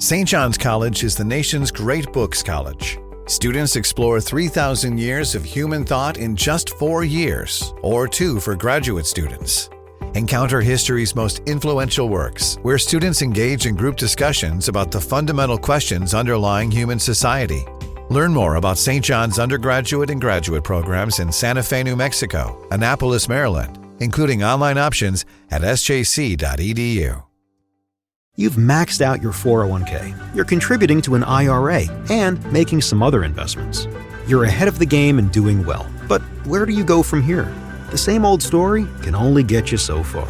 St. John's College is the nation's great books college. Students explore 3,000 years of human thought in just 4 years, or 2 for graduate students. Encounter history's most influential works, where students engage in group discussions about the fundamental questions underlying human society. Learn more about St. John's undergraduate and graduate programs in Santa Fe, New Mexico, Annapolis, Maryland, including online options at sjc.edu. You've maxed out your 401k, you're contributing to an IRA, and making some other investments. You're ahead of the game and doing well. But where do you go from here? The same old story can only get you so far.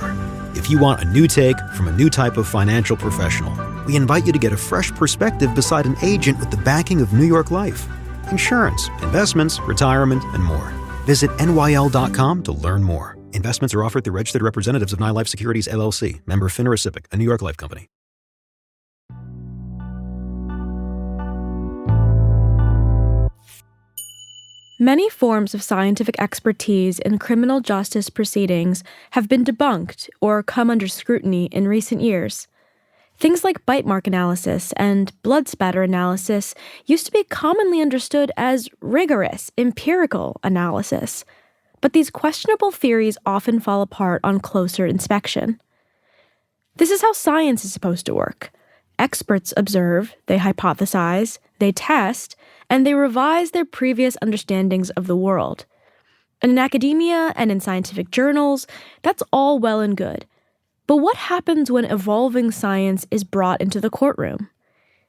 If you want a new take from a new type of financial professional, we invite you to get a fresh perspective beside an agent with the backing of New York Life. Insurance, investments, retirement, and more. Visit nyl.com to learn more. Investments are offered through registered representatives of NyLife Securities, LLC, member FINRA SIPC, a New York Life company. Many forms of scientific expertise in criminal justice proceedings have been debunked or come under scrutiny in recent years. Things like bite mark analysis and blood spatter analysis used to be commonly understood as rigorous, empirical analysis. But these questionable theories often fall apart on closer inspection. This is how science is supposed to work. Experts observe, they hypothesize, they test, and they revise their previous understandings of the world. And in academia and in scientific journals, that's all well and good. But what happens when evolving science is brought into the courtroom?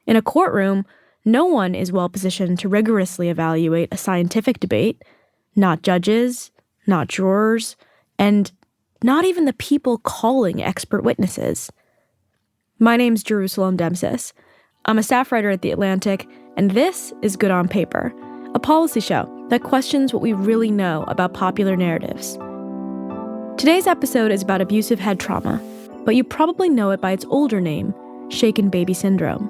In a courtroom, no one is well positioned to rigorously evaluate a scientific debate, not judges, not jurors, and not even the people calling expert witnesses. My name's Jerusalem Demsis. I'm a staff writer at The Atlantic, and this is Good on Paper, a policy show that questions what we really know about popular narratives. Today's episode is about abusive head trauma, but you probably know it by its older name, shaken baby syndrome.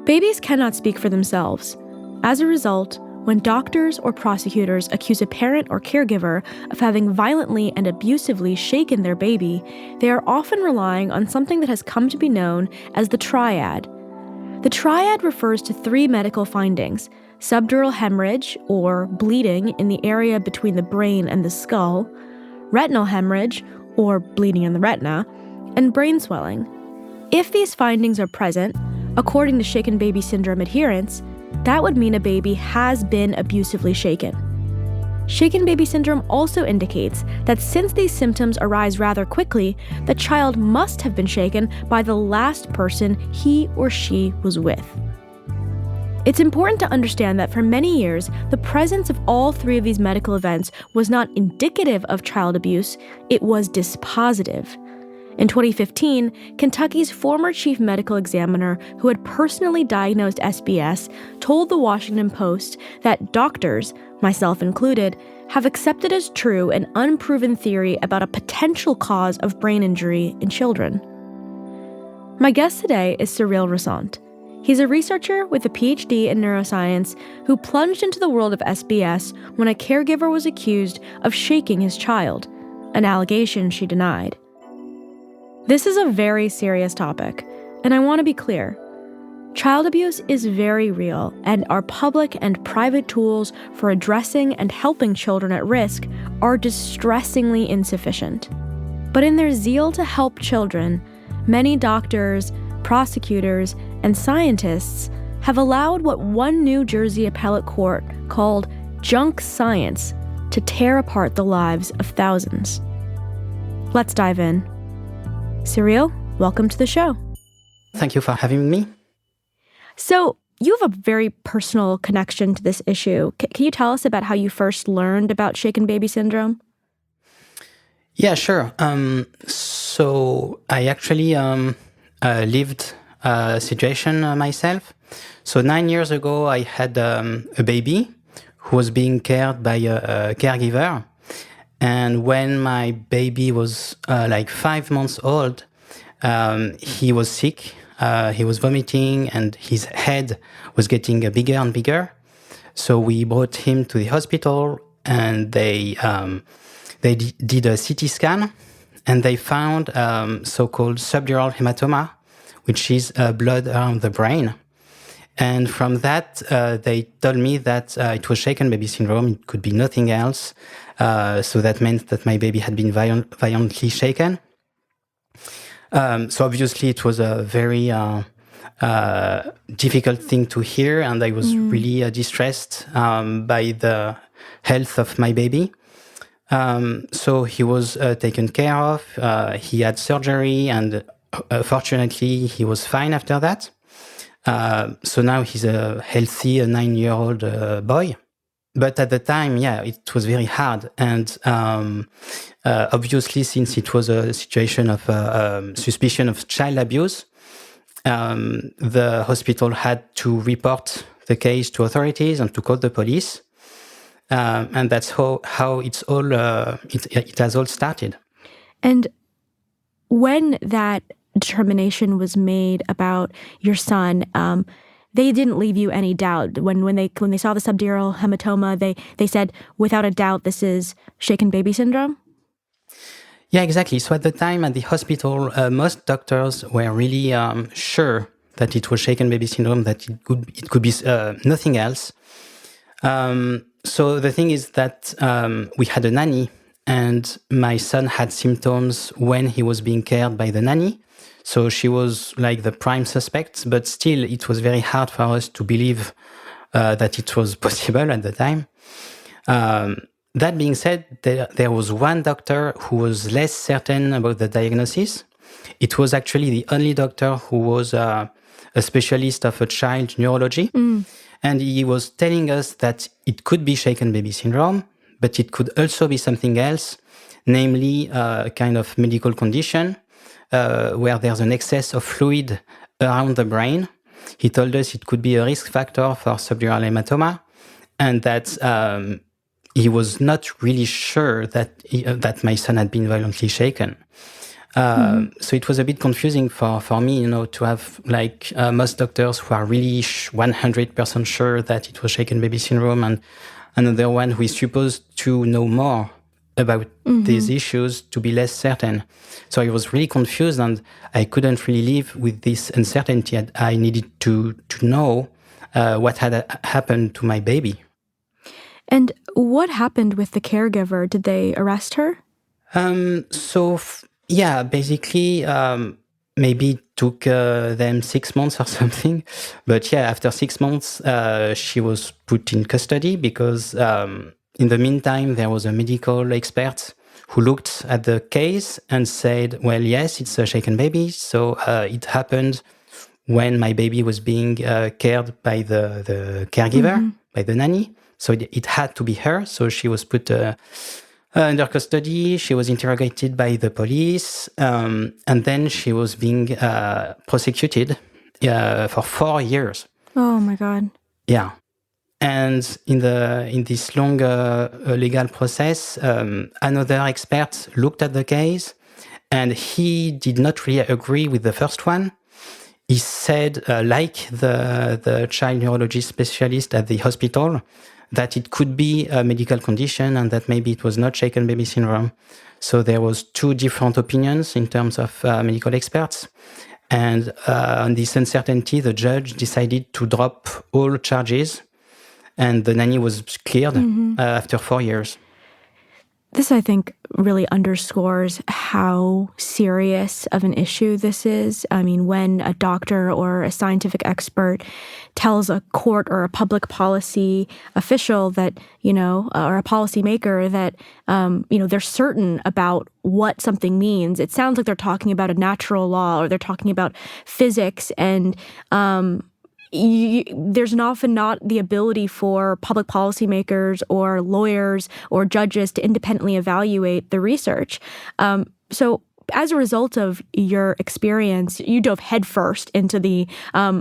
Babies cannot speak for themselves. As a result, when doctors or prosecutors accuse a parent or caregiver of having violently and abusively shaken their baby, they are often relying on something that has come to be known as the Triad. The Triad refers to 3 medical findings: subdural hemorrhage, or bleeding in the area between the brain and the skull, retinal hemorrhage, or bleeding in the retina, and brain swelling. If these findings are present, according to shaken baby syndrome adherents, that would mean a baby has been abusively shaken. Shaken baby syndrome also indicates that since these symptoms arise rather quickly, the child must have been shaken by the last person he or she was with. It's important to understand that for many years, the presence of all 3 of these medical events was not indicative of child abuse, it was dispositive. In 2015, Kentucky's former chief medical examiner, who had personally diagnosed SBS, told the Washington Post that doctors, myself included, have accepted as true an unproven theory about a potential cause of brain injury in children. My guest today is Cyrille Rossant. He's a researcher with a PhD in neuroscience who plunged into the world of SBS when a caregiver was accused of shaking his child, an allegation she denied. This is a very serious topic, and I want to be clear. Child abuse is very real, and our public and private tools for addressing and helping children at risk are distressingly insufficient. But in their zeal to help children, many doctors, prosecutors, and scientists have allowed what one New Jersey appellate court called junk science to tear apart the lives of thousands. Let's dive in. Cyrille, welcome to the show. Thank you for having me. So, you have a very personal connection to this issue. Can you tell us about how you first learned about shaken baby syndrome? Yeah, sure. So I actually lived a situation myself. So 9 years ago, I had a baby who was being cared by a caregiver. And when my baby was like 5 months old, he was sick. He was vomiting and his head was getting bigger and bigger. So we brought him to the hospital and they did a CT scan and they found so-called subdural hematoma, which is blood around the brain. And from that, they told me that it was shaken baby syndrome. It could be nothing else. So that meant that my baby had been violently shaken. So obviously it was a very difficult thing to hear, and I was really distressed by the health of my baby. So he was taken care of. He had surgery, and fortunately he was fine after that. So now he's a healthy 9-year-old boy. But at the time, it was very hard. And obviously, since it was a situation of suspicion of child abuse, the hospital had to report the case to authorities and to call the police. And that's how it's all it has all started. And when that determination was made about your son, they didn't leave you any doubt. When they saw the subdural hematoma, they said, without a doubt, this is shaken baby syndrome? Yeah, exactly. So at the time at the hospital, most doctors were really sure that it was shaken baby syndrome, that it could be nothing else. So the thing is that we had a nanny, and my son had symptoms when he was being cared by the nanny. So she was like the prime suspect, but still it was very hard for us to believe that it was possible at the time. That being said, there was one doctor who was less certain about the diagnosis. It was actually the only doctor who was a specialist of a child neurology. And he was telling us that it could be shaken baby syndrome, but it could also be something else, namely a kind of medical condition where there's an excess of fluid around the brain. He told us it could be a risk factor for subdural hematoma, and that he was not really sure that my son had been violently shaken. So it was a bit confusing for me, to have most doctors who are really 100% sure that it was shaken baby syndrome, and another one who is supposed to know more about these issues to be less certain. So I was really confused, and I couldn't really live with this uncertainty. I needed to know what had happened to my baby. And what happened with the caregiver? Did they arrest her? Basically, maybe it took them 6 months or something. But after 6 months, she was put in custody because in the meantime, there was a medical expert who looked at the case and said, well, yes, it's a shaken baby. So it happened when my baby was being cared by the caregiver, by the nanny. So it had to be her. So she was put under custody. She was interrogated by the police. And then she was being prosecuted for 4 years. Oh, my God. Yeah. And in this long legal process, another expert looked at the case, and he did not really agree with the first one. He said, like the child neurology specialist at the hospital, that it could be a medical condition and that maybe it was not shaken baby syndrome. So there was 2 different opinions in terms of medical experts. And on this uncertainty, the judge decided to drop all charges, and the nanny was cleared after 4 years. This, I think, really underscores how serious of an issue this is. I mean, when a doctor or a scientific expert tells a court or a public policy official that, or a policymaker that, they're certain about what something means, it sounds like they're talking about a natural law or they're talking about physics, and there's often not the ability for public policymakers or lawyers or judges to independently evaluate the research. So as a result of your experience, you dove headfirst into the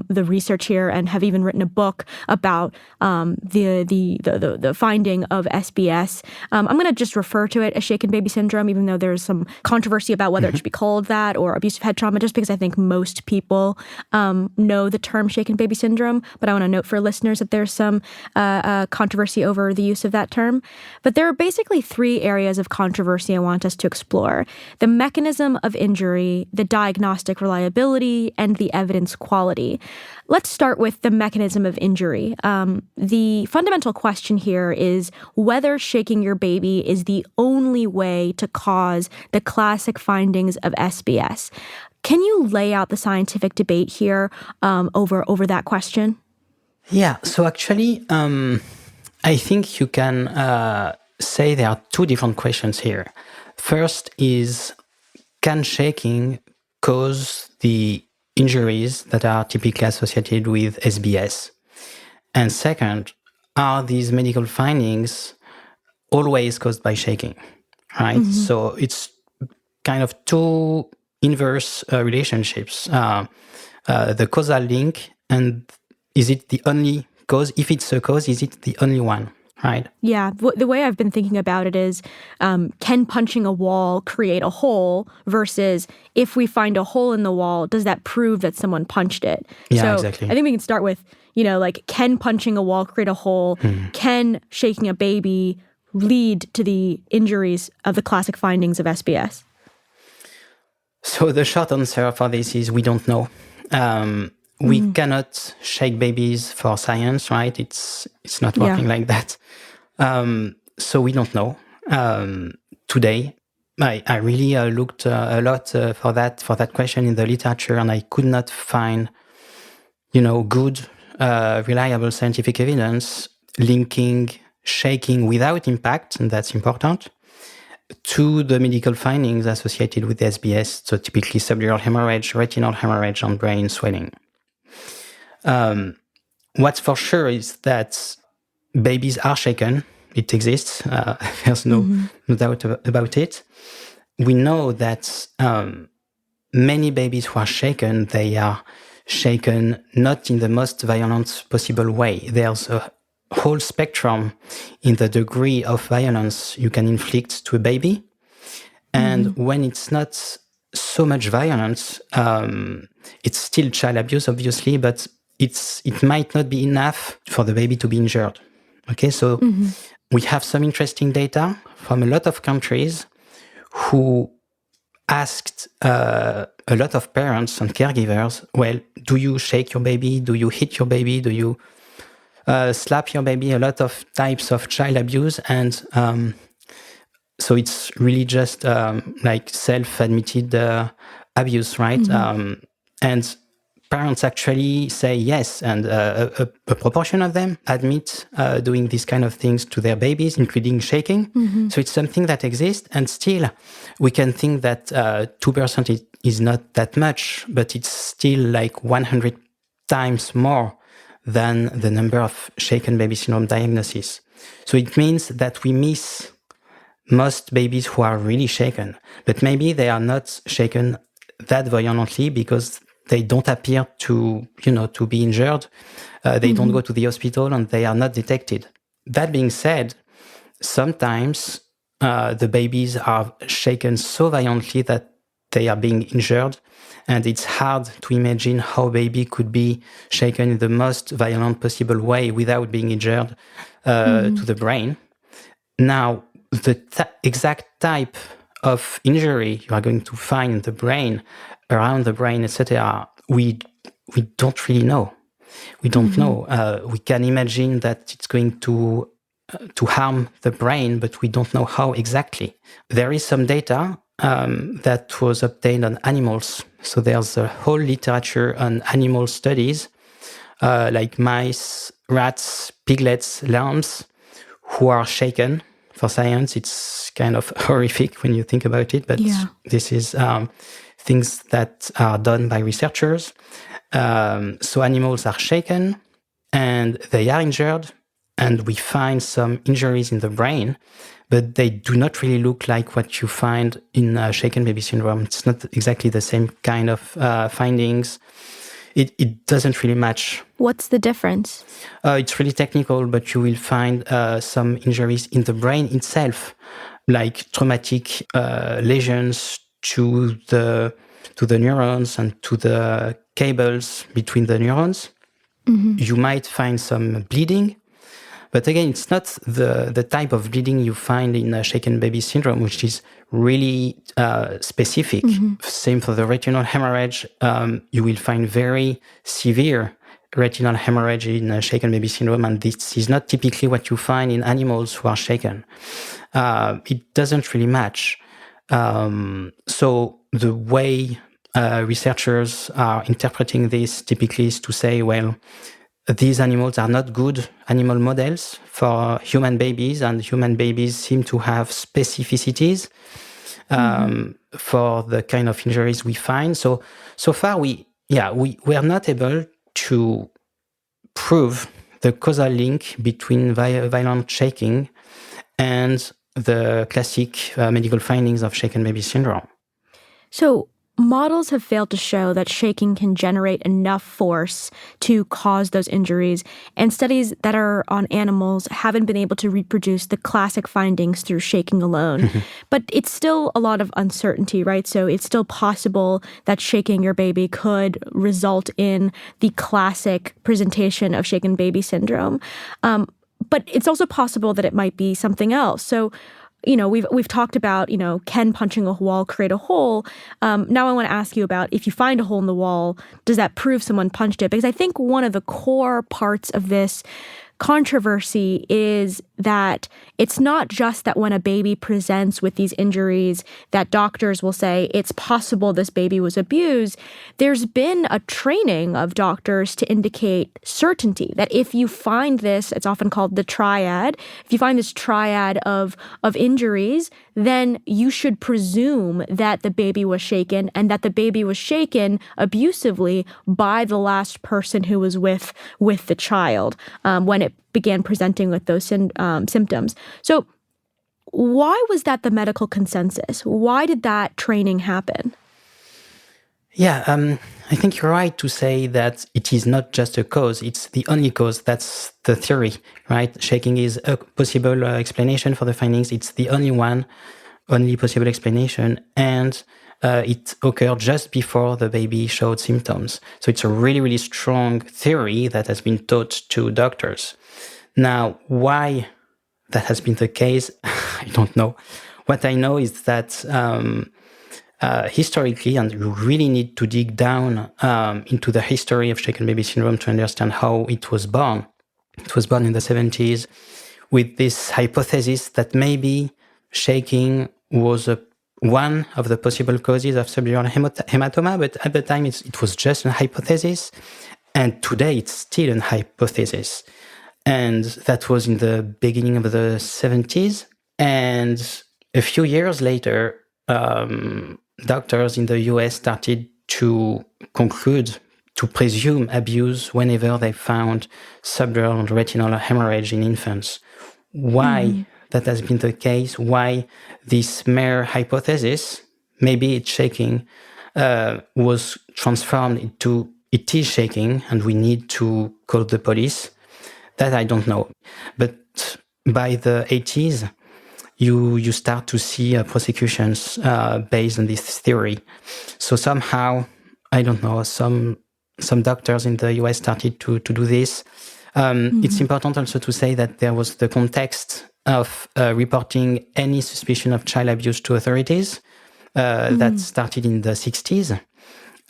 research here and have even written a book about the finding of SBS. I'm going to just refer to it as shaken baby syndrome, even though there's some controversy about whether it should be called that or abusive head trauma, just because I think most people know the term shaken baby syndrome. But I want to note for listeners that there's some controversy over the use of that term. But there are basically 3 areas of controversy I want us to explore: the mechanism mechanism of injury, the diagnostic reliability, and the evidence quality. Let's start with the mechanism of injury. The fundamental question here is whether shaking your baby is the only way to cause the classic findings of SBS. Can you lay out the scientific debate here over that question? Yeah, so actually, I think you can say there are two different questions here. First is, can shaking cause the injuries that are typically associated with SBS? And second, are these medical findings always caused by shaking, right? Mm-hmm. So it's kind of two inverse relationships. The causal link, and is it the only cause? If it's a cause, is it the only one? Right. Yeah. The way I've been thinking about it is, can punching a wall create a hole versus if we find a hole in the wall, does that prove that someone punched it? Yeah, so exactly. I think we can start with, like, can punching a wall create a hole? Can shaking a baby lead to the injuries of the classic findings of SBS? So the short answer for this is we don't know. We cannot shake babies for science, right? It's not working like that. So we don't know. Today, I really looked a lot for that question in the literature, and I could not find, good, reliable scientific evidence linking shaking without impact, and that's important, to the medical findings associated with SBS, so typically subdural hemorrhage, retinal hemorrhage, and brain swelling. What's for sure is that babies are shaken. It exists. There's no doubt about it. We know that many babies who are shaken, they are shaken not in the most violent possible way. There's a whole spectrum in the degree of violence you can inflict to a baby. And when it's not so much violence, it's still child abuse, obviously, but it might not be enough for the baby to be injured. Okay, so we have some interesting data from a lot of countries who asked a lot of parents and caregivers, well, do you shake your baby? Do you hit your baby? Do you slap your baby? A lot of types of child abuse. And so it's really just like self-admitted abuse, right? And parents actually say yes, and a proportion of them admit doing these kind of things to their babies, including shaking. So it's something that exists, and still we can think that 2% is not that much, but it's still like 100 times more than the number of shaken baby syndrome diagnoses. So it means that we miss most babies who are really shaken, but maybe they are not shaken that violently because they don't appear to be injured. They don't go to the hospital, and they are not detected. That being said, sometimes the babies are shaken so violently that they are being injured, and it's hard to imagine how a baby could be shaken in the most violent possible way without being injured to the brain. Now, the exact type of injury you are going to find in the brain, around the brain, etc., we don't really know. We don't know. We can imagine that it's going to harm the brain, but we don't know how exactly. There is some data that was obtained on animals. So there's a whole literature on animal studies, like mice, rats, piglets, lambs, who are shaken for science. It's kind of horrific when you think about it, but this is things that are done by researchers. So animals are shaken and they are injured, and we find some injuries in the brain, but they do not really look like what you find in shaken baby syndrome. It's not exactly the same kind of findings. It doesn't really match. What's the difference? It's really technical, but you will find some injuries in the brain itself, like traumatic lesions to the neurons and to the cables between the neurons. You might find some bleeding, But again, it's not the type of bleeding you find in shaken baby syndrome, which is really specific. Same for the retinal hemorrhage. You will find very severe retinal hemorrhage in shaken baby syndrome, and this is not typically what you find in animals who are shaken. It doesn't really match. So the way researchers are interpreting this typically is to say, well, these animals are not good animal models for human babies, and human babies seem to have specificities for the kind of injuries we find. So far, we are not able to prove the causal link between violent shaking and the classic medical findings of shaken baby syndrome. So models have failed to show that shaking can generate enough force to cause those injuries, and studies that are on animals haven't been able to reproduce the classic findings through shaking alone. But it's still a lot of uncertainty, right? So it's still possible that shaking your baby could result in the classic presentation of shaken baby syndrome. But it's also possible that it might be something else. So we've talked about, can punching a wall create a hole? Now I want to ask you about, if you find a hole in the wall, does that prove someone punched it? Because I think one of the core parts of this controversy is that it's not just that when a baby presents with these injuries that doctors will say it's possible this baby was abused. There's been a training of doctors to indicate certainty that if you find this, it's often called the triad. If you find this triad of injuries, then you should presume that the baby was shaken, and that the baby was shaken abusively by the last person who was with the child when it began presenting with those symptoms. So why was that the medical consensus? Why did that training happen? Yeah, I think you're right to say that it is not just a cause, it's the only cause. That's the theory, right? Shaking is a possible explanation for the findings. It's the only possible explanation. And it occurred just before the baby showed symptoms. So it's a really, really strong theory that has been taught to doctors. Now, why that has been the case, I don't know. What I know is that historically, and you really need to dig down into the history of shaken baby syndrome to understand how it was born. It was born in the 70s with this hypothesis that maybe shaking was one of the possible causes of subdural hematoma, but at the time it was just a hypothesis, and today it's still a hypothesis. And that was in the beginning of the 70s. And a few years later, doctors in the US started to conclude, to presume abuse whenever they found subdural retinal hemorrhage in infants. Why that has been the case? Why this mere hypothesis, maybe it's shaking, was transformed into it is shaking and we need to call the police? That I don't know. But by the 80s, you start to see prosecutions based on this theory. So somehow, I don't know, some doctors in the US started to do this. It's important also to say that there was the context of reporting any suspicion of child abuse to authorities that started in the 60s.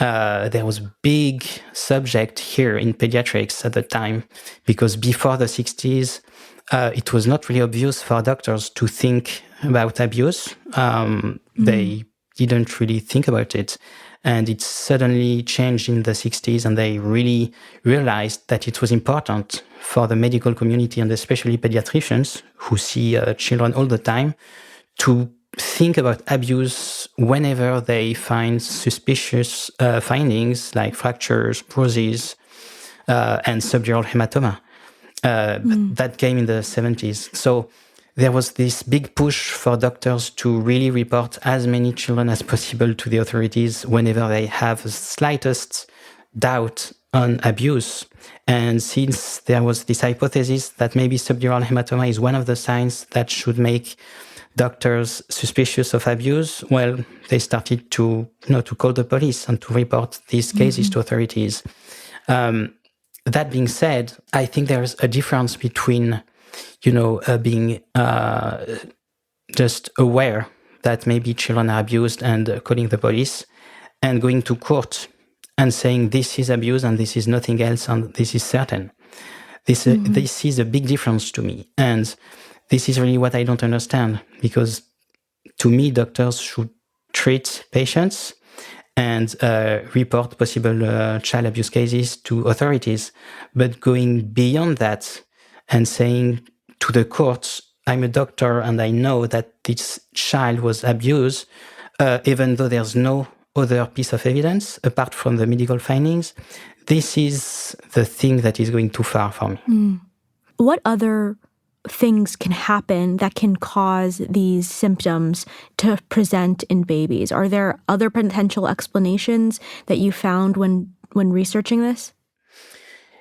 There was a big subject here in pediatrics at the time, because before the 60s, it was not really obvious for doctors to think about abuse. They didn't really think about it. And it suddenly changed in the 60s, and they really realized that it was important for the medical community, and especially pediatricians who see children all the time, to think about abuse whenever they find suspicious findings like fractures, bruises, and subdural hematoma. That came in the 70s. So there was this big push for doctors to really report as many children as possible to the authorities whenever they have the slightest doubt on abuse. And since there was this hypothesis that maybe subdural hematoma is one of the signs that should make doctors suspicious of abuse, well, they started to call the police and to report these cases to authorities. That being said, I think there's a difference between being just aware that maybe children are abused and calling the police and going to court and saying this is abuse and this is nothing else and this is certain. This is a big difference to me. And this is really what I don't understand, because to me, doctors should treat patients and report possible child abuse cases to authorities. But going beyond that and saying to the courts, I'm a doctor and I know that this child was abused, even though there's no other piece of evidence apart from the medical findings, this is the thing that is going too far for me. What other things can happen that can cause these symptoms to present in babies? Are there other potential explanations that you found when researching this?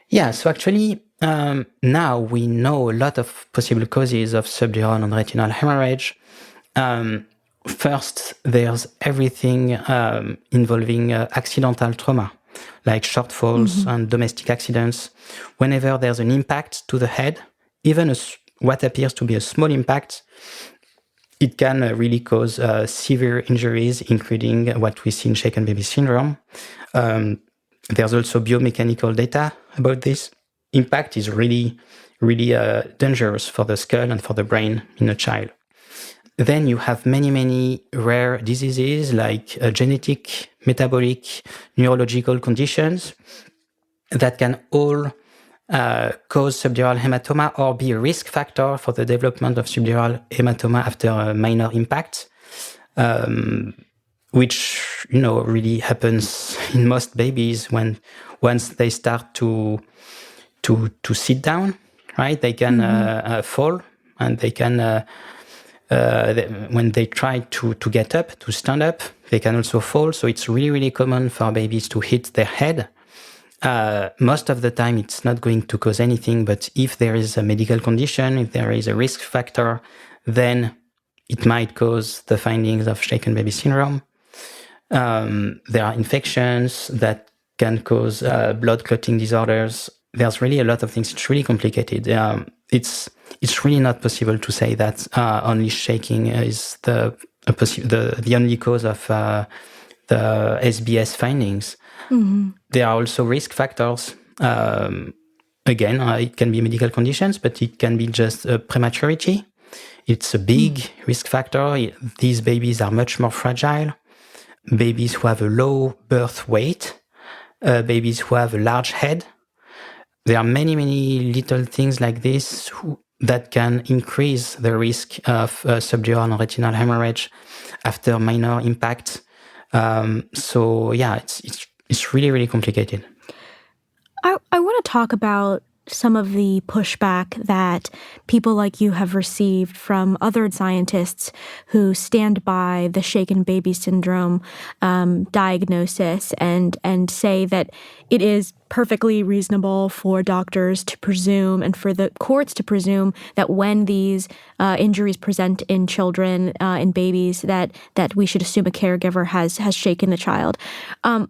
Yeah, so actually, now we know a lot of possible causes of subdural and retinal hemorrhage. First, there's everything involving accidental trauma, like shortfalls and domestic accidents. Whenever there's an impact to the head, even what appears to be a small impact, it can really cause severe injuries, including what we see in shaken baby syndrome. There's also biomechanical data about this. Impact is really, really dangerous for the skull and for the brain in a child. Then you have many, many rare diseases like genetic, metabolic, neurological conditions that can all cause subdural hematoma or be a risk factor for the development of subdural hematoma after a minor impact, which really happens in most babies once they start to sit down, right? They can fall, and they can when they try to get up, to stand up, they can also fall. So it's really, really common for babies to hit their head. Most of the time, it's not going to cause anything, but if there is a medical condition, if there is a risk factor, then it might cause the findings of shaken baby syndrome. There are infections that can cause blood clotting disorders. There's really a lot of things. It's really complicated. It's really not possible to say that only shaking is the only cause of the SBS findings. There are also risk factors. Again, it can be medical conditions, but it can be just prematurity. It's a big risk factor. These babies are much more fragile. Babies who have a low birth weight, babies who have a large head. There are many, many little things like this that can increase the risk of subdural and retinal hemorrhage after minor impact. So yeah, it's really, really complicated. I want to talk about some of the pushback that people like you have received from other scientists who stand by the shaken baby syndrome diagnosis and say that it is perfectly reasonable for doctors to presume and for the courts to presume that when these injuries present in children, in babies, that we should assume a caregiver has shaken the child.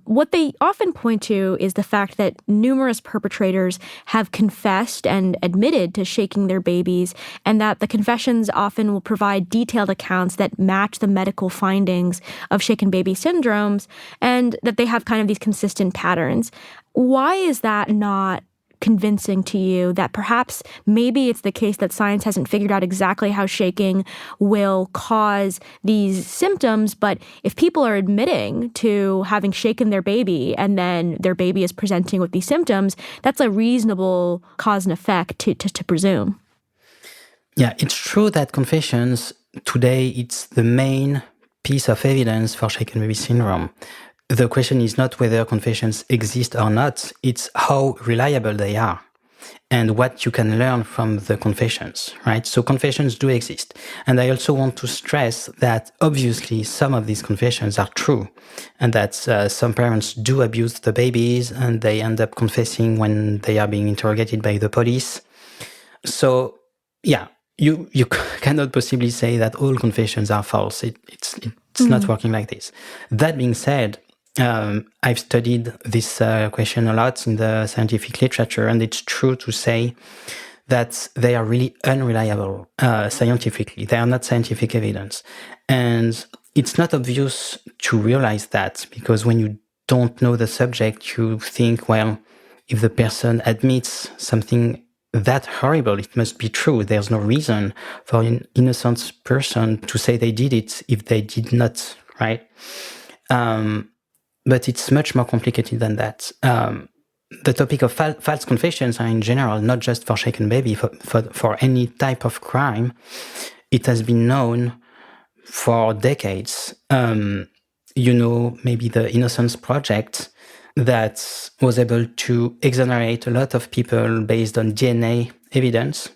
What they often point to is the fact that numerous perpetrators have confessed and admitted to shaking their babies, and that the confessions often will provide detailed accounts that match the medical findings of shaken baby syndromes, and that they have kind of these consistent patterns. Why is that not convincing to you that perhaps maybe it's the case that science hasn't figured out exactly how shaking will cause these symptoms, but if people are admitting to having shaken their baby and then their baby is presenting with these symptoms, that's a reasonable cause and effect to presume? Yeah, it's true that confessions today, it's the main piece of evidence for shaken baby syndrome. The question is not whether confessions exist or not, it's how reliable they are and what you can learn from the confessions, right? So confessions do exist. And I also want to stress that obviously some of these confessions are true and that some parents do abuse the babies and they end up confessing when they are being interrogated by the police. So yeah, you cannot possibly say that all confessions are false. It's not working like this. That being said, I've studied this question a lot in the scientific literature, and it's true to say that they are really unreliable scientifically. They are not scientific evidence. And it's not obvious to realize that, because when you don't know the subject, you think, well, if the person admits something that horrible, it must be true. There's no reason for an innocent person to say they did it if they did not, right? But it's much more complicated than that. The topic of false confessions are in general, not just for Shaken Baby, for any type of crime. It has been known for decades. Maybe the Innocence Project that was able to exonerate a lot of people based on DNA evidence.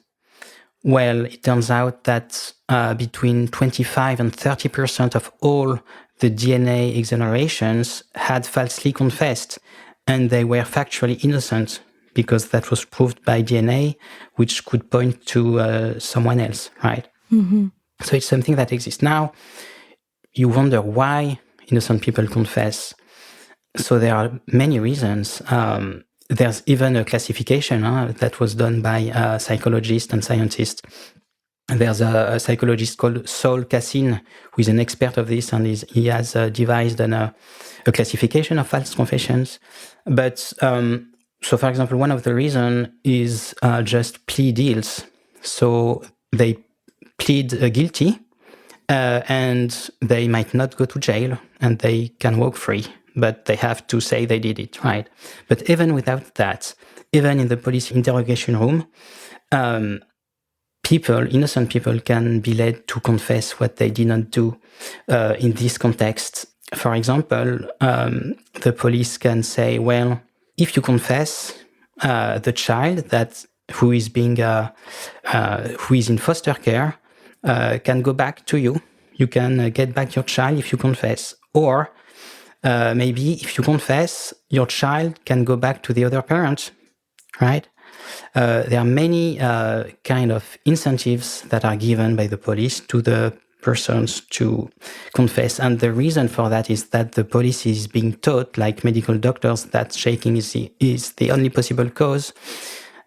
Well, it turns out that between 25 and 30% of all the DNA exonerations had falsely confessed, and they were factually innocent because that was proved by DNA, which could point to someone else, right? Mm-hmm. So it's something that exists. Now, you wonder why innocent people confess. So there are many reasons. There's even a classification that was done by psychologists and scientists. There's a psychologist called Saul Kassin, who is an expert of this, and he has devised a classification of false confessions. But so, for example, one of the reasons is just plea deals. So they plead guilty, and they might not go to jail, and they can walk free, but they have to say they did it, right? But even without that, even in the police interrogation room, innocent people can be led to confess what they did not do in this context. For example, the police can say, well, if you confess, the child who is in foster care can go back to you. You can get back your child if you confess. Or maybe if you confess, your child can go back to the other parent, right? There are many kind of incentives that are given by the police to the persons to confess. And the reason for that is that the police is being taught, like medical doctors, that shaking is the only possible cause,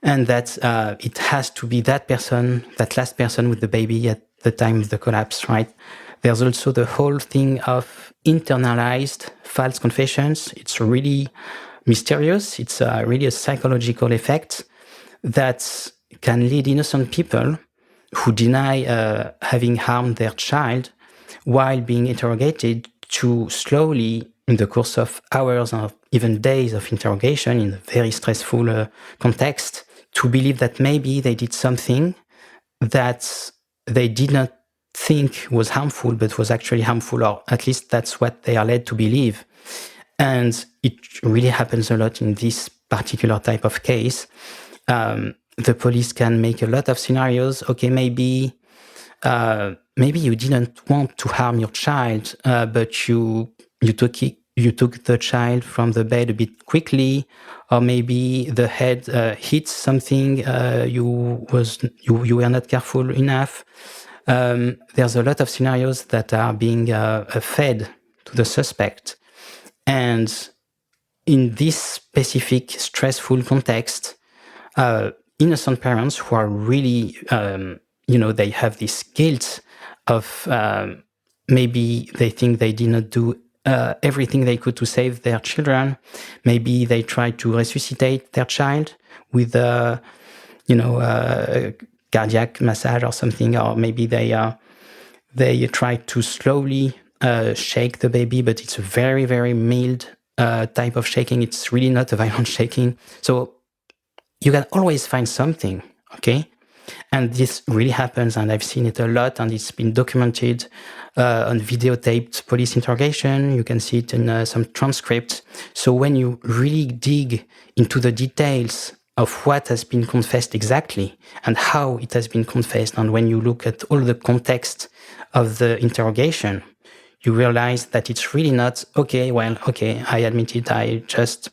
and that it has to be that last person with the baby at the time of the collapse, right? There's also the whole thing of internalized false confessions. It's really mysterious. It's really a psychological effect that can lead innocent people who deny having harmed their child while being interrogated to slowly, in the course of hours or even days of interrogation in a very stressful context, to believe that maybe they did something that they did not think was harmful, but was actually harmful, or at least that's what they are led to believe. And it really happens a lot in this particular type of case. The police can make a lot of scenarios. Okay, maybe you didn't want to harm your child, but you took the child from the bed a bit quickly, or maybe the head hit something. You were not careful enough. There's a lot of scenarios that are being fed to the suspect, and in this specific stressful context, innocent parents who are really, they have this guilt of maybe they think they did not do everything they could to save their children. Maybe they try to resuscitate their child with a cardiac massage or something, or maybe they try to slowly shake the baby, but it's a very, very mild type of shaking. It's really not a violent shaking. So you can always find something, okay? And this really happens, and I've seen it a lot, and it's been documented on videotaped police interrogation. You can see it in some transcripts. So when you really dig into the details of what has been confessed exactly and how it has been confessed, and when you look at all the context of the interrogation, you realize that it's really not, okay, I admit it, I just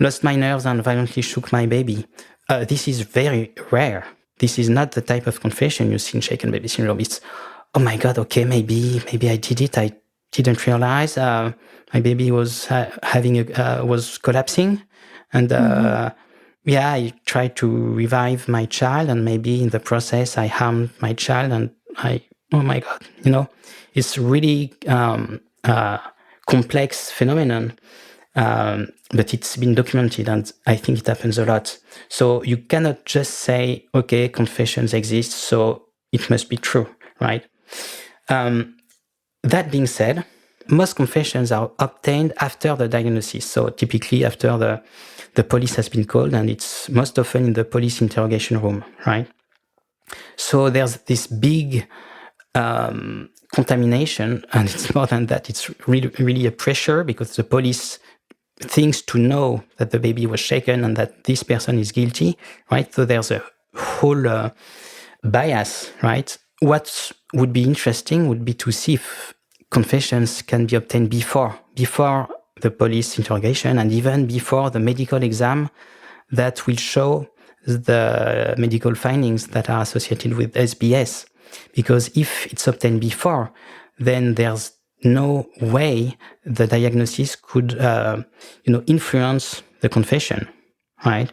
lost my nerves and violently shook my baby. This is very rare. This is not the type of confession you see in Shaken Baby Syndrome. It's, oh my God, okay, maybe I did it. I didn't realize my baby was was collapsing, and I tried to revive my child, and maybe in the process I harmed my child, and oh my God, it's really complex phenomenon, but it's been documented, and I think it happens a lot. So you cannot just say, okay, confessions exist, so it must be true, right? That being said, most confessions are obtained after the diagnosis. So typically after the police has been called, and it's most often in the police interrogation room, right? So there's this big contamination, and it's more than that. It's really, really a pressure, because the police thinks to know that the baby was shaken and that this person is guilty, right? So there's a whole bias, right? What would be interesting would be to see if confessions can be obtained before the police interrogation, and even before the medical exam that will show the medical findings that are associated with SBS. Because if it's obtained before, then there's no way the diagnosis could, influence the confession, right?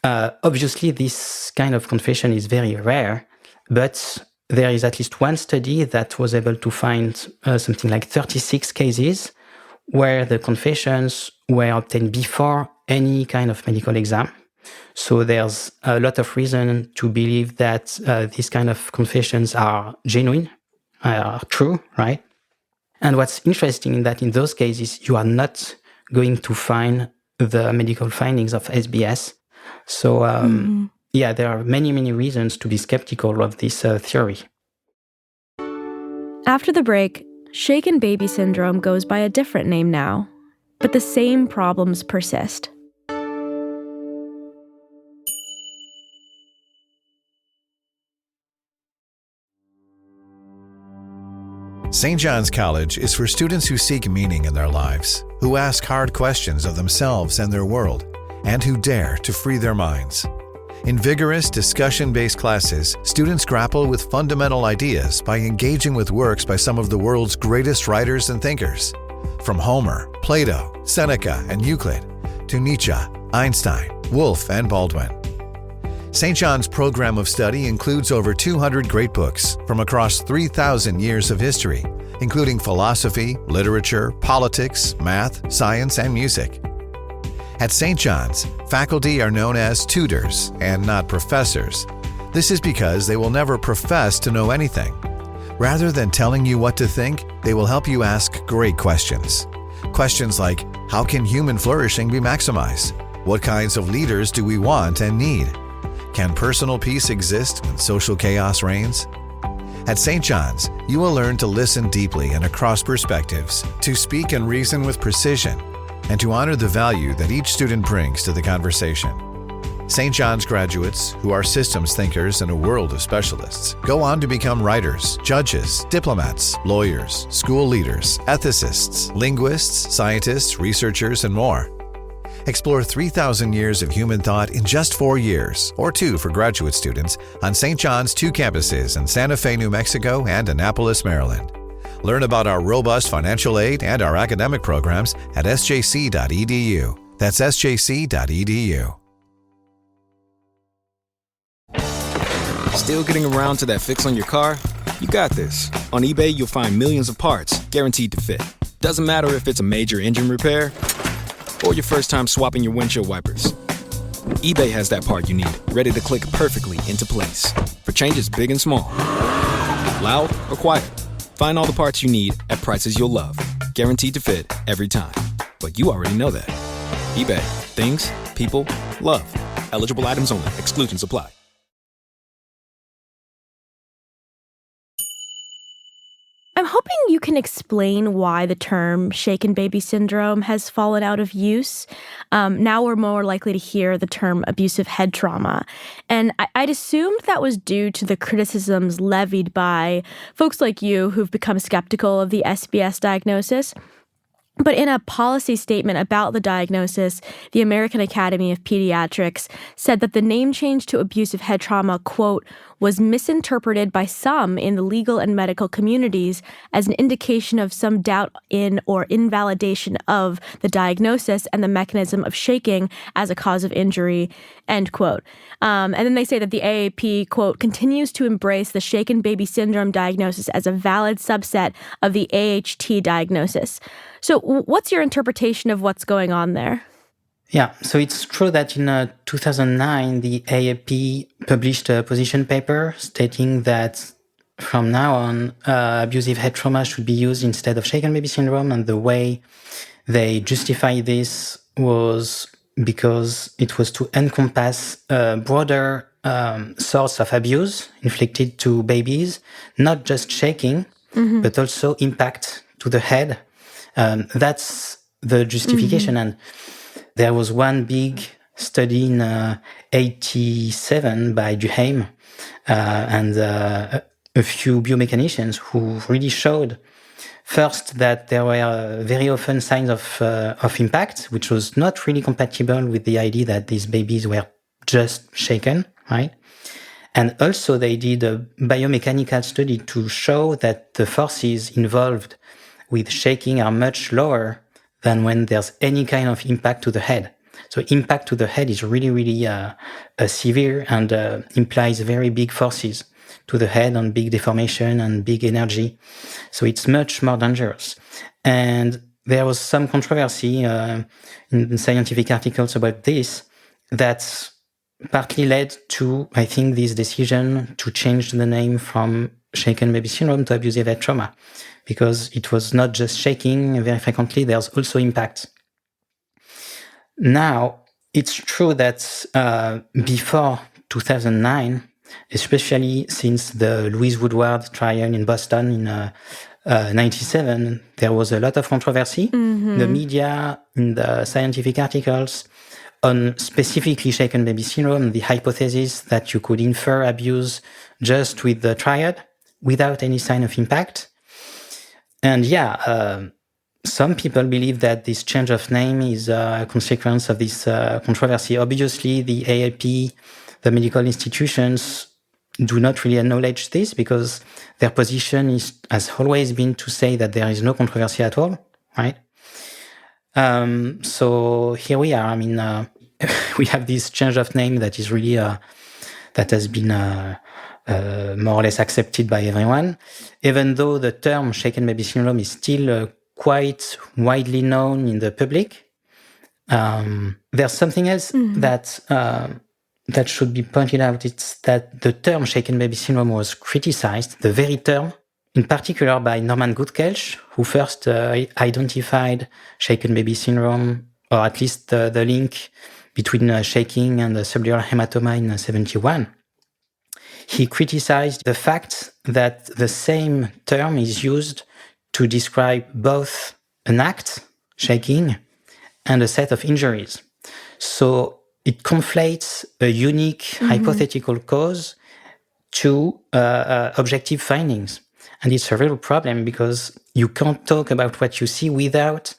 Obviously, this kind of confession is very rare, but there is at least one study that was able to find something like 36 cases where the confessions were obtained before any kind of medical exam. So there's a lot of reason to believe that these kind of confessions are genuine, are true, right? And what's interesting is that in those cases, you are not going to find the medical findings of SBS. So, there are many, many reasons to be skeptical of this theory. After the break, shaken baby syndrome goes by a different name now, but the same problems persist. St. John's College is for students who seek meaning in their lives, who ask hard questions of themselves and their world, and who dare to free their minds. In vigorous, discussion-based classes, students grapple with fundamental ideas by engaging with works by some of the world's greatest writers and thinkers. From Homer, Plato, Seneca, and Euclid, to Nietzsche, Einstein, Woolf, and Baldwin. St. John's program of study includes over 200 great books from across 3,000 years of history, including philosophy, literature, politics, math, science, and music. At St. John's, faculty are known as tutors and not professors. This is because they will never profess to know anything. Rather than telling you what to think, they will help you ask great questions. Questions like, how can human flourishing be maximized? What kinds of leaders do we want and need? Can personal peace exist when social chaos reigns? At St. John's, you will learn to listen deeply and across perspectives, to speak and reason with precision, and to honor the value that each student brings to the conversation. St. John's graduates, who are systems thinkers in a world of specialists, go on to become writers, judges, diplomats, lawyers, school leaders, ethicists, linguists, scientists, researchers, and more. Explore 3,000 years of human thought in just 4 years, or 2 for graduate students, on St. John's 2 campuses in Santa Fe, New Mexico, and Annapolis, Maryland. Learn about our robust financial aid and our academic programs at sjc.edu. That's sjc.edu. Still getting around to that fix on your car? You got this. On eBay, you'll find millions of parts guaranteed to fit. Doesn't matter if it's a major engine repair or your first time swapping your windshield wipers. eBay has that part you need, ready to click perfectly into place. For changes big and small. Loud or quiet. Find all the parts you need at prices you'll love. Guaranteed to fit every time. But you already know that. eBay. Things, people, love. Eligible items only. Exclusions apply. I'm hoping you can explain why the term shaken baby syndrome has fallen out of use. Now we're more likely to hear the term abusive head trauma. And I'd assumed that was due to the criticisms levied by folks like you who've become skeptical of the SBS diagnosis. But in a policy statement about the diagnosis, the American Academy of Pediatrics said that the name change to abusive head trauma, quote, was misinterpreted by some in the legal and medical communities as an indication of some doubt in or invalidation of the diagnosis and the mechanism of shaking as a cause of injury, end quote. And then they say that the AAP, quote, continues to embrace the shaken baby syndrome diagnosis as a valid subset of the AHT diagnosis. So what's your interpretation of what's going on there? Yeah, so it's true that in 2009, the AAP published a position paper stating that from now on, abusive head trauma should be used instead of shaken baby syndrome. And the way they justify this was because it was to encompass a broader source of abuse inflicted to babies, not just shaking, but also impact to the head. That's the justification. And there was one big study in 1987 by Duhaime and a few biomechanicians who really showed first that there were very often signs of impact, which was not really compatible with the idea that these babies were just shaken, right? And also they did a biomechanical study to show that the forces involved with shaking are much lower than when there's any kind of impact to the head. So impact to the head is really, really severe and implies very big forces to the head and big deformation and big energy. So it's much more dangerous. And there was some controversy in scientific articles about this that partly led to, I think, this decision to change the name from shaken baby syndrome to abusive head trauma, because it was not just shaking. Very frequently, there's also impact. Now, it's true that before 2009, especially since the Louise Woodward trial in Boston in 1997, there was a lot of controversy in the media, in the scientific articles, on specifically shaken baby syndrome, the hypothesis that you could infer abuse just with the triad without any sign of impact. And some people believe that this change of name is a consequence of this controversy. Obviously, the AAP, the medical institutions, do not really acknowledge this because their position has always been to say that there is no controversy at all, right? So here we are. I mean, we have this change of name that is really that has been more or less accepted by everyone, even though the term shaken baby syndrome is still quite widely known in the public. There's something else that should be pointed out. It's that the term shaken baby syndrome was criticized, the very term, in particular by Norman Goodkelch, who first identified shaken baby syndrome, or at least the link between shaking and the subdural hematoma in 1971. He criticized the fact that the same term is used to describe both an act, shaking, and a set of injuries. So it conflates a unique hypothetical cause to objective findings. And it's a real problem because you can't talk about what you see without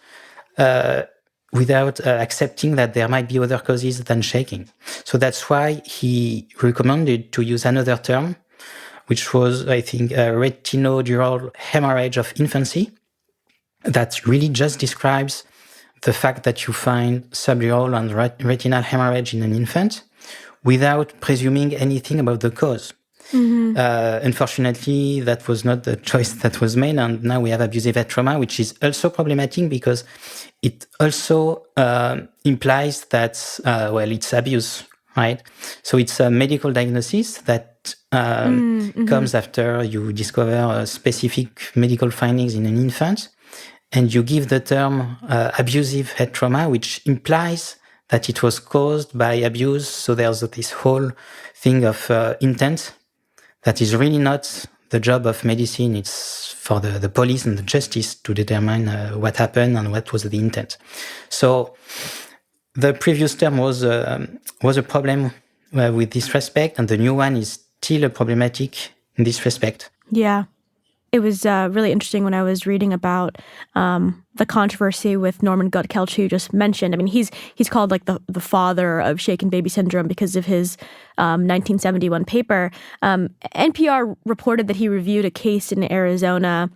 accepting that there might be other causes than shaking. So that's why he recommended to use another term, which was, I think, a retinodural hemorrhage of infancy, that really just describes the fact that you find subdural and retinal hemorrhage in an infant without presuming anything about the cause. Unfortunately, that was not the choice that was made, and now we have abusive head trauma, which is also problematic because it also implies that, it's abuse, right? So it's a medical diagnosis that comes after you discover specific medical findings in an infant, and you give the term abusive head trauma, which implies that it was caused by abuse. So there's this whole thing of intent that is really not the job of medicine. It's for the police and the justice to determine what happened and what was the intent. So the previous term was a problem with this respect, and the new one is still problematic in this respect. Yeah. It was really interesting when I was reading about the controversy with Norman Gutkelch, who you just mentioned. I mean, he's called like the father of shaken baby syndrome because of his 1971 paper. NPR reported that he reviewed a case in Arizona,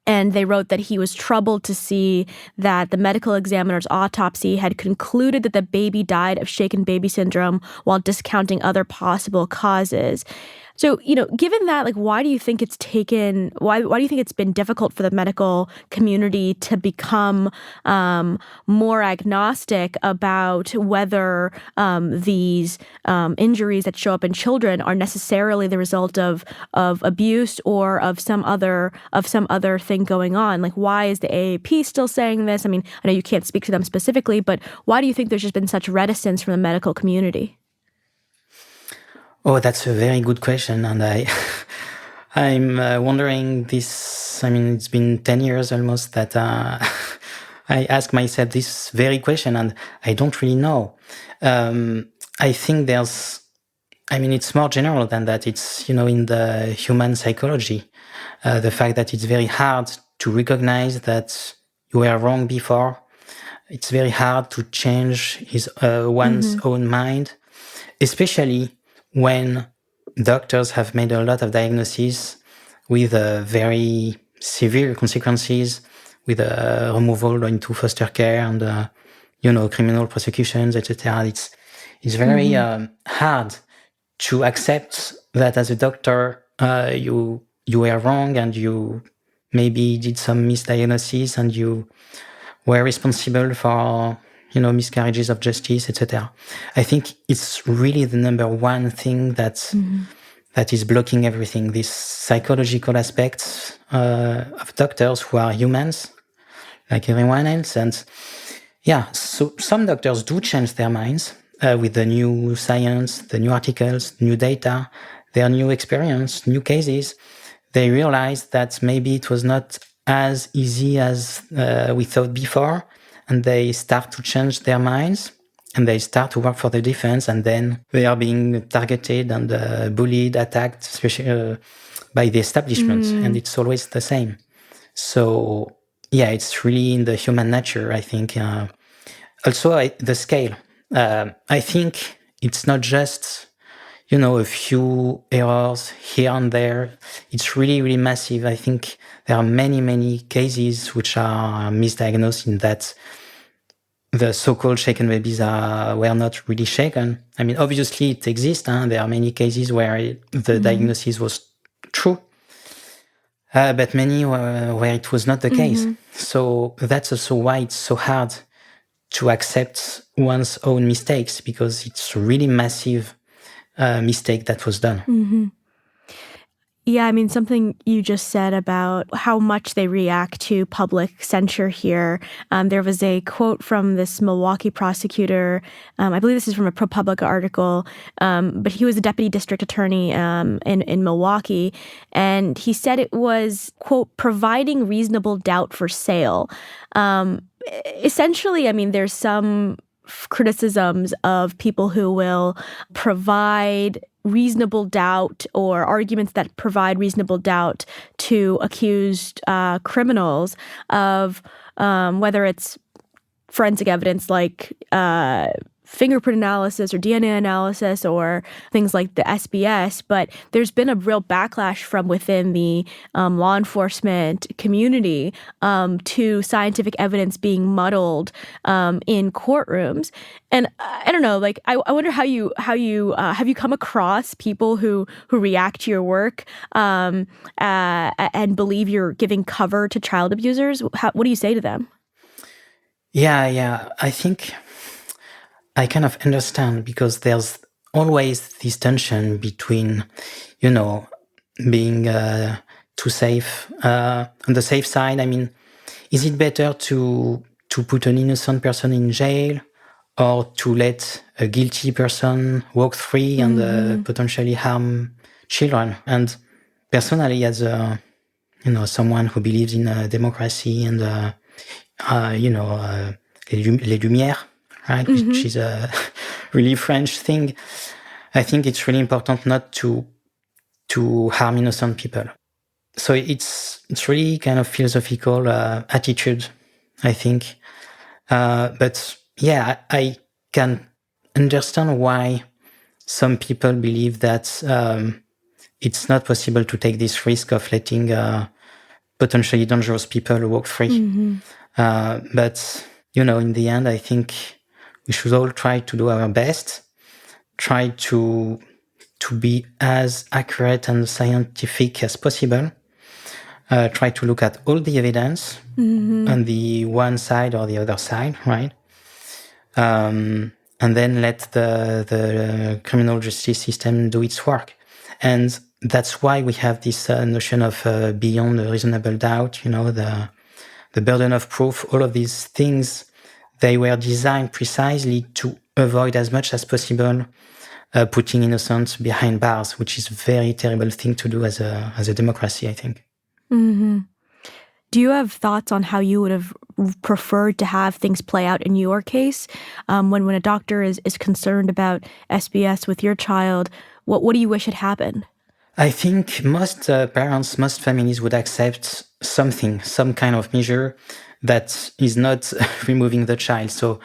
and they wrote that he was troubled to see that the medical examiner's autopsy had concluded that the baby died of shaken baby syndrome while discounting other possible causes. So, given that, like, why do you think it's been difficult for the medical community to become more agnostic about whether these injuries that show up in children are necessarily the result of abuse or of some other thing going on? Like, why is the AAP still saying this? I mean, I know you can't speak to them specifically, but why do you think there's just been such reticence from the medical community? Oh, that's a very good question, and I'm wondering this. I mean, it's been 10 years almost that I ask myself this very question, and I don't really know. I think it's more general than that. It's, in the human psychology, the fact that it's very hard to recognize that you were wrong before. It's very hard to change one's own mind, especially when doctors have made a lot of diagnoses with very severe consequences, with removal into foster care and criminal prosecutions, etc. It's very hard to accept that as a doctor you were wrong and you maybe did some misdiagnosis and you were responsible for miscarriages of justice, etc. I think it's really the number one thing that is blocking everything, this psychological aspect of doctors who are humans, like everyone else. And so some doctors do change their minds with the new science, the new articles, new data, their new experience, new cases. They realize that maybe it was not as easy as we thought before, and they start to change their minds and they start to work for the defense, and then they are being targeted and bullied, attacked, especially by the establishment, and it's always the same. So it's really in the human nature, I think. Also, the scale. I think it's not just a few errors here and there. It's really, really massive. I think there are many, many cases which are misdiagnosed in that the so-called shaken babies were not really shaken. I mean, obviously it exists. There are many cases where the diagnosis was true, but many where it was not the case. So that's also why it's so hard to accept one's own mistakes, because it's a really massive mistake that was done. Yeah, I mean, something you just said about how much they react to public censure here. There was a quote from this Milwaukee prosecutor. I believe this is from a ProPublica article, but he was a deputy district attorney in Milwaukee, and he said it was, quote, providing reasonable doubt for sale. Essentially, I mean, there's some criticisms of people who will provide reasonable doubt or arguments that provide reasonable doubt to accused criminals of whether it's forensic evidence like fingerprint analysis or DNA analysis or things like the SBS, but there's been a real backlash from within the law enforcement community to scientific evidence being muddled in courtrooms. And I don't know, like I wonder how you have you come across people who react to your work and believe you're giving cover to child abusers? What do you say to them? Yeah, I think I kind of understand, because there's always this tension between, being too safe, on the safe side. I mean, is it better to put an innocent person in jail or to let a guilty person walk free and potentially harm children? And personally, as someone who believes in democracy and les Lumières, right, which is a really French thing, I think it's really important not to harm innocent people. So it's it's really kind of philosophical attitude, I think. But yeah, I can understand why some people believe that it's not possible to take this risk of letting potentially dangerous people walk free. But, in the end, I think we should all try to do our best, try to be as accurate and scientific as possible, try to look at all the evidence on the one side or the other side, right? And then let the criminal justice system do its work. And that's why we have this notion of beyond a reasonable doubt, the burden of proof, all of these things, they were designed precisely to avoid as much as possible putting innocents behind bars, which is a very terrible thing to do as a democracy, I think. Do you have thoughts on how you would have preferred to have things play out in your case? When a doctor is concerned about SBS with your child, what do you wish had happened? I think most parents, most families would accept some kind of measure that is not removing the child. So,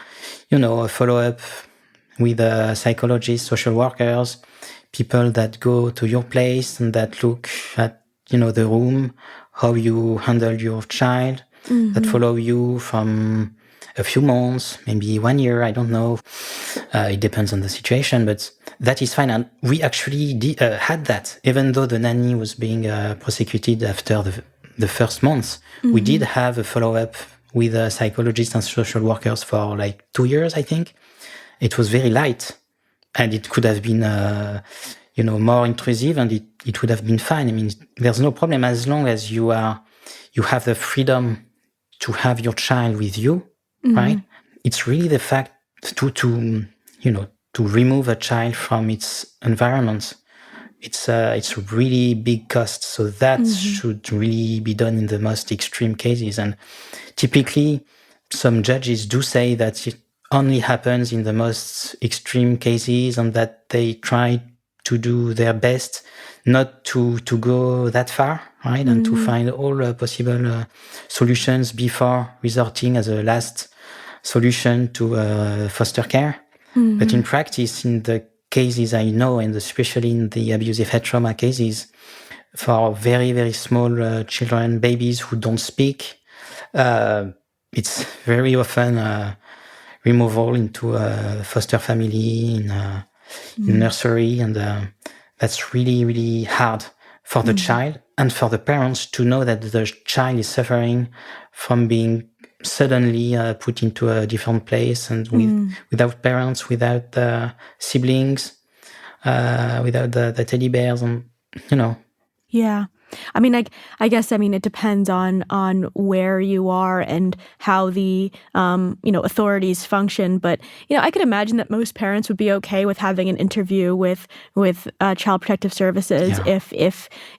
a follow-up with psychologists, social workers, people that go to your place and that look at, the room, how you handle your child, that follow you from a few months, maybe 1 year, I don't know. It depends on the situation, but that is fine. And we actually had that, even though the nanny was being prosecuted after the first month. We did have a follow-up with psychologists and social workers for like 2 years, I think. It was very light, and it could have been, more intrusive, and it would have been fine. I mean, there's no problem as long as you have the freedom to have your child with you, right? It's really the fact to remove a child from its environment. It's a really big cost. So that should really be done in the most extreme cases. And typically, some judges do say that it only happens in the most extreme cases, and that they try to do their best not to go that far, right? And to find all possible solutions before resorting as a last solution to foster care. But in practice, in the cases I know, and especially in the abusive head trauma cases, for very, very small children, babies who don't speak, it's very often removal into a foster family, in nursery, and that's really, really hard for the child and for the parents to know that the child is suffering from being suddenly put into a different place, and without parents, without siblings, without the teddy bears, and Yeah. I mean, I guess, it depends on where you are and how the, authorities function. But, I could imagine that most parents would be okay with having an interview with Child Protective Services if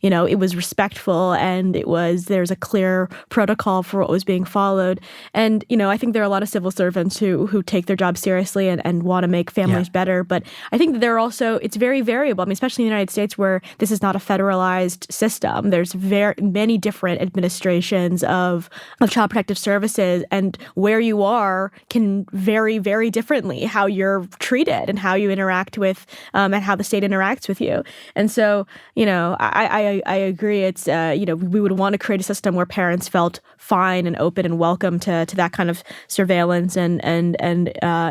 it was respectful and there's a clear protocol for what was being followed. And, I think there are a lot of civil servants who take their job seriously and want to make families better. But I think that it's very variable. I mean, especially in the United States, where this is not a federalized system. There's very many different administrations of Child Protective Services, and where you are can vary very differently how you're treated and how you interact with, and how the state interacts with you. And so, I agree. It's, we would want to create a system where parents felt fine and open and welcome to that kind of surveillance and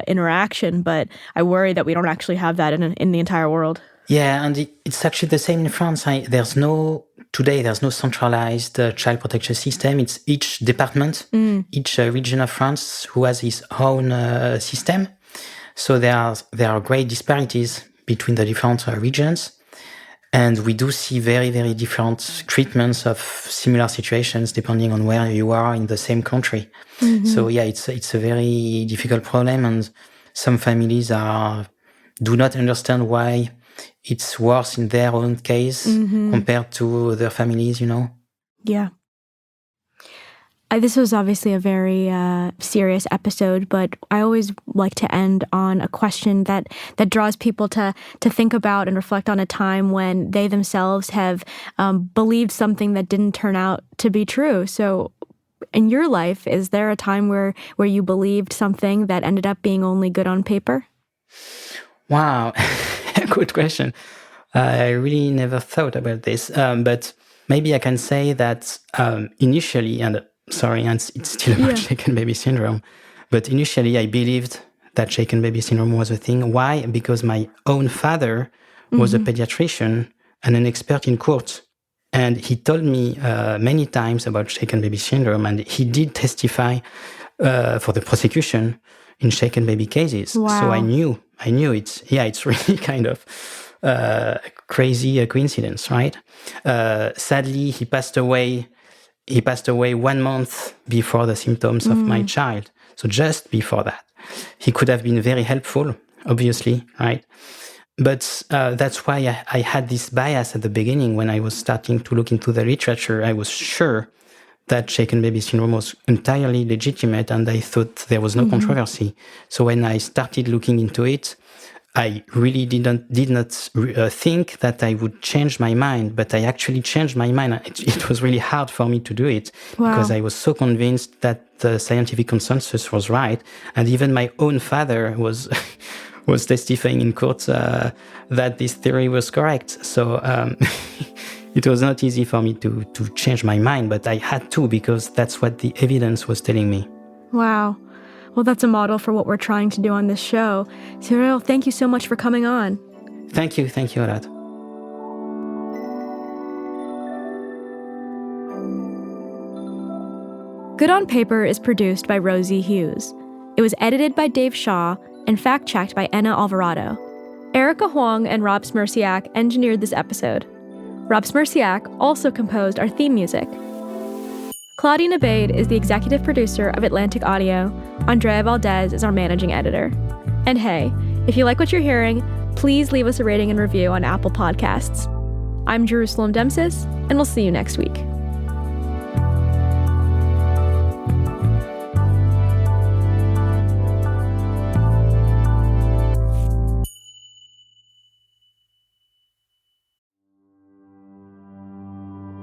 interaction. But I worry that we don't actually have that in the entire world. Yeah, and it's actually the same in France. There's no centralized child protection system. It's each department, each region of France who has its own system. So there are great disparities between the different regions. And we do see very, very different treatments of similar situations depending on where you are in the same country. So yeah, it's a very difficult problem, and some families do not understand why it's worse in their own case compared to other families, Yeah. This was obviously a very serious episode, but I always like to end on a question that draws people to think about and reflect on a time when they themselves have believed something that didn't turn out to be true. So in your life, is there a time where you believed something that ended up being only good on paper? Wow, good question. I really never thought about this, but maybe I can say that initially, and it's still about shaken baby syndrome, but initially I believed that shaken baby syndrome was a thing. Why? Because my own father was a pediatrician and an expert in court. And he told me many times about shaken baby syndrome, and he did testify for the prosecution in shaken baby cases. Wow. So I knew it's really kind of crazy coincidence, right? Sadly, he passed away 1 month before the symptoms of my child. So just before that. He could have been very helpful, obviously, right? But that's why I had this bias at the beginning. When I was starting to look into the literature, I was sure that shaken baby syndrome was entirely legitimate, and I thought there was no controversy. So when I started looking into it, I really did not think that I would change my mind, but I actually changed my mind. It was really hard for me to do it because I was so convinced that the scientific consensus was right, and even my own father was testifying in court that this theory was correct. So it was not easy for me to change my mind, but I had to, because that's what the evidence was telling me. Wow. Well, that's a model for what we're trying to do on this show. Cyrille, thank you so much for coming on. Thank you a lot. Good on Paper is produced by Rosie Hughes. It was edited by Dave Shaw and fact-checked by Enna Alvarado. Erica Huang and Rob Smirciak engineered this episode. Rob Smirciak also composed our theme music. Claudine Abade is the executive producer of Atlantic Audio. Andrea Valdez is our managing editor. And hey, if you like what you're hearing, please leave us a rating and review on Apple Podcasts. I'm Jerusalem Demsis, and we'll see you next week.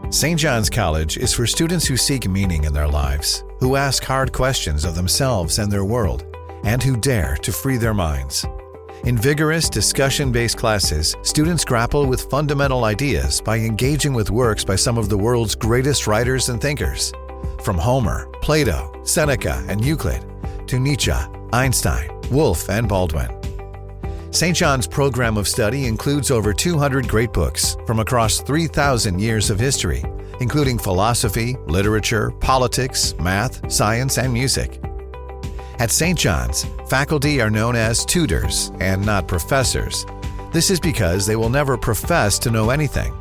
St. John's College is for students who seek meaning in their lives, who ask hard questions of themselves and their world, and who dare to free their minds. In vigorous, discussion-based classes, students grapple with fundamental ideas by engaging with works by some of the world's greatest writers and thinkers. From Homer, Plato, Seneca, and Euclid, to Nietzsche, Einstein, Woolf, and Baldwin. St. John's program of study includes over 200 great books from across 3,000 years of history, including philosophy, literature, politics, math, science, and music. At St. John's, faculty are known as tutors and not professors. This is because they will never profess to know anything.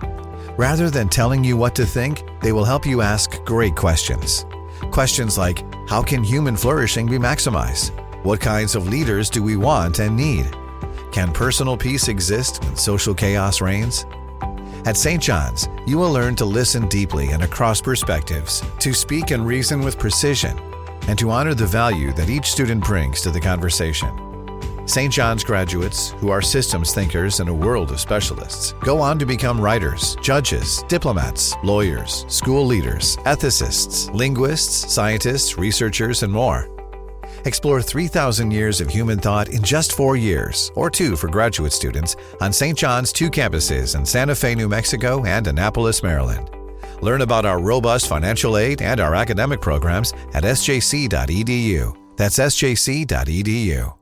Rather than telling you what to think, they will help you ask great questions. Questions like, how can human flourishing be maximized? What kinds of leaders do we want and need? Can personal peace exist when social chaos reigns? At St. John's, you will learn to listen deeply and across perspectives, to speak and reason with precision, and to honor the value that each student brings to the conversation. St. John's graduates, who are systems thinkers in a world of specialists, go on to become writers, judges, diplomats, lawyers, school leaders, ethicists, linguists, scientists, researchers, and more. Explore 3,000 years of human thought in just 4 years, or 2 for graduate students, on St. John's 2 campuses in Santa Fe, New Mexico and Annapolis, Maryland. Learn about our robust financial aid and our academic programs at sjc.edu. That's sjc.edu.